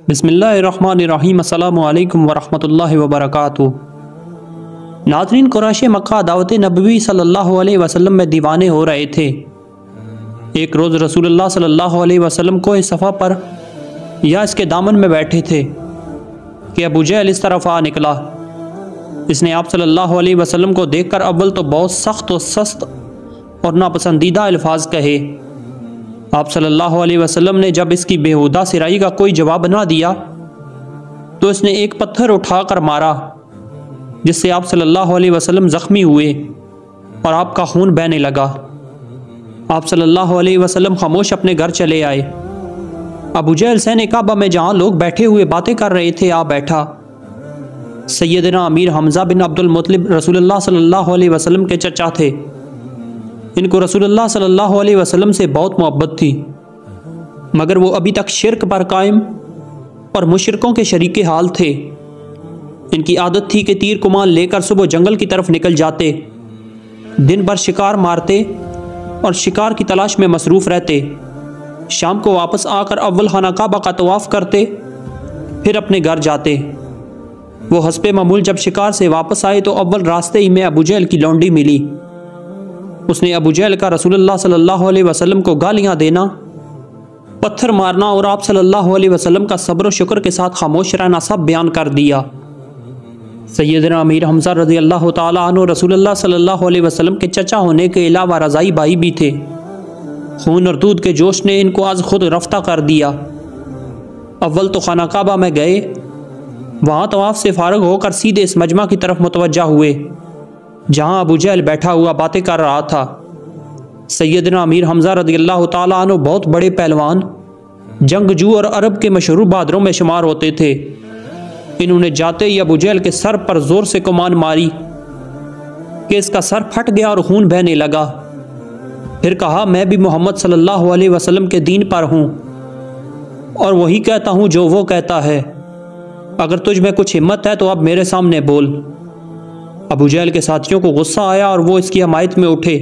बिस्मिल्लाहिर्रहमानिर्रहीम अस्सलामु अलैकुम वरहमतुल्लाहि वबरकातुहू। नाज़रीन, कुरैश मक्का दावत नबवी सल्लल्लाहु अलैहि वसल्लम में दीवाने हो रहे थे। एक रोज़ रसूलुल्लाह सल्लल्लाहु अलैहि वसल्लम को इस सफ़ा पर या इसके दामन में बैठे थे कि अबू जहल इस तरफ आ निकला। इसने आप सल्लल्लाहु अलैहि वसल्लम को देखकर अव्वल तो बहुत सख्त और सस्त और नापसंदीदा अल्फाज कहे। आप सल्लल्लाहु अलैहि वसल्लम ने जब इसकी बेहुदा सिराई का कोई जवाब ना दिया तो इसने एक पत्थर उठाकर मारा, जिससे आप सल्लल्लाहु अलैहि वसल्लम ज़ख्मी हुए और आपका खून बहने लगा। आप सल्लल्लाहु अलैहि वसल्लम खामोश अपने घर चले आए। अबू जहल सहने काबा में जहाँ लोग बैठे हुए बातें कर रहे थे आ बैठा। सैयदना अमीर हमज़ा बिन अब्दुल मुत्तलिब रसूलुल्लाह सल्लल्लाहु अलैहि वसल्लम के चचा थे। इनको रसूलुल्लाह सल्लल्लाहु अलैहि वसल्लम से बहुत मोहब्बत थी, मगर वो अभी तक शिरक पर कायम और मुशरिकों के शरीके हाल थे। इनकी आदत थी कि तीर कुमान लेकर सुबह जंगल की तरफ निकल जाते, दिन भर शिकार मारते और शिकार की तलाश में मसरूफ़ रहते। शाम को वापस आकर अव्वल खाना काबा का तवाफ़ करते, फिर अपने घर जाते। वो हस्बे मामूल जब शिकार से वापस आए तो अव्वल रास्ते ही में अबू जहल की लौंडी मिली। उसने अबू जहल का रसूलुल्लाह सल्लल्लाहु अलैहि वसल्लम को गालियाँ देना, पत्थर मारना और आप सल्लल्लाहु अलैहि वसल्लम का सब्र शुक्र के साथ खामोश रहना सब बयान कर दिया। सैयदना अमीर हमज़ा रज़ी अल्लाह ताला अन्हु रसूलुल्लाह सल्लल्लाहु अलैहि वसल्लम के चचा होने के अलावा रज़ाई भाई भी थे। खून और दूध के जोश ने इनको आज खुद रफ्ता कर दिया। अव्वल तो खाना काबा में गए, वहाँ तवाफ़ से फारग होकर सीधे इस मजमा की तरफ मुतवज्जा हुए जहाँ अबू जहल बैठा हुआ बातें कर रहा था। सैयदना अमीर हमज़ा रज़ियल्लाहु ताला अन्हु बहुत बड़े पहलवान, जंगजू और अरब के मशहूर बहादुरों में शुमार होते थे। इन्होंने जाते ही अबू जहल के सर पर जोर से कमान मारी कि इसका सर फट गया और खून बहने लगा। फिर कहा, मैं भी मोहम्मद सल्लल्लाहु अलैहि वसल्लम के दीन पर हूँ और वही कहता हूँ जो वो कहता है। अगर तुझ में कुछ हिम्मत है तो अब मेरे सामने बोल। अबू जहल के साथियों को गुस्सा आया और वो इसकी हमायत में उठे,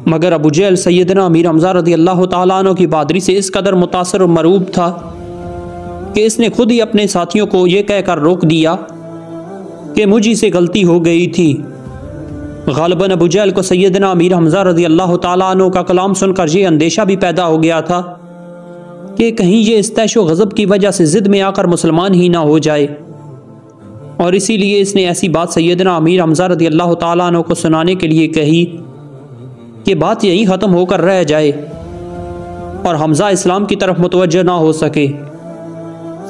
मगर अबू जहल सैयदना अमीर हमज़ा रज़ियल्लाहु ताला अन्हु की बहादुरी से इस कदर मुतासर और मरूब था कि इसने खुद ही अपने साथियों को ये कहकर रोक दिया कि मुझी से गलती हो गई थी। गालिबन अबू जहल को सैयदना अमीर हमज़ा रज़ियल्लाहु ताला अन्हु का कलाम सुनकर ये अंदेशा भी पैदा हो गया था कि कहीं ये इस्तेशो गज़ब की वजह से ज़िद में आकर मुसलमान ही ना हो जाए, और इसीलिए इसने ऐसी बात सैयदना अमीर हमज़ा रज़ियल्लाहु ताला अन्हु को सुनाने के लिए कही कि बात यहीं ख़त्म होकर रह जाए और हमज़ा इस्लाम की तरफ मुतवज्जह ना हो सके।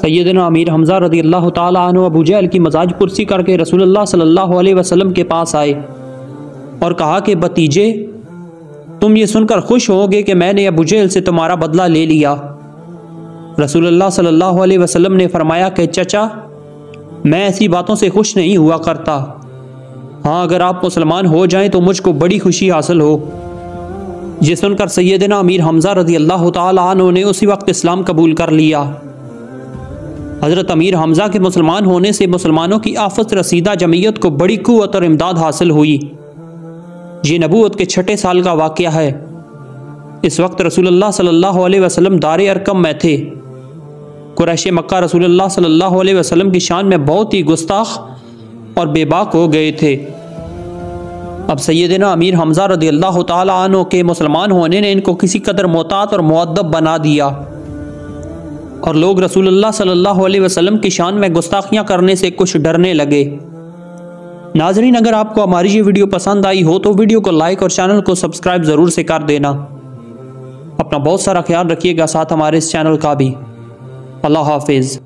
सैयदना अमीर हमज़ा रज़ियल्लाहु ताला अन्हु अबू जहल की मजाज कुर्सी करके रसूलुल्लाह सल्लल्लाहु अलैहि वसल्लम के पास आए और कहा कि भतीजे, तुम ये सुनकर खुश होगे कि मैंने अबू जहल से तुम्हारा बदला ले लिया। रसूलुल्लाह सल्लल्लाहु अलैहि वसल्लम ने फरमाया कि चचा, मैं ऐसी बातों से खुश नहीं हुआ करता। हाँ, अगर आप मुसलमान हो जाएं तो मुझको बड़ी खुशी हासिल हो। ये सुनकर सैयदना अमीर हमज़ा रज़ियल्लाहु ताला अन्हु ने उसी वक्त इस्लाम कबूल कर लिया। हज़रत अमीर हमज़ा के मुसलमान होने से मुसलमानों की आफत रसीदा जमीयत को बड़ी कुव्वत और इमदाद हासिल हुई। ये नबूवत के 6ठे साल का वाक़या है। इस वक्त रसूलुल्लाह सल्लल्लाहु अलैहि वसल्लम दारे अरकम में थे। कुरैश मक्का रसूलुल्लाह सल्लल्लाहु अलैहि वसल्लम की शान में बहुत ही गुस्ताख और बेबाक हो गए थे। अब सैयदना अमीर हमज़ा रज़ियल्लाहु ताला अन्हु के मुसलमान होने ने इनको किसी कदर मोहतात और मुअद्दब बना दिया और लोग रसूलुल्लाह सल्लल्लाहु अलैहि वसल्लम की शान में गुस्ताखियाँ करने से कुछ डरने लगे। नाज़रीन, अगर आपको हमारी ये वीडियो पसंद आई हो तो वीडियो को लाइक और चैनल को सब्सक्राइब ज़रूर से कर देना। अपना बहुत सारा ख्याल रखिएगा, साथ हमारे इस चैनल का भी। अल्लाह हाफिज़।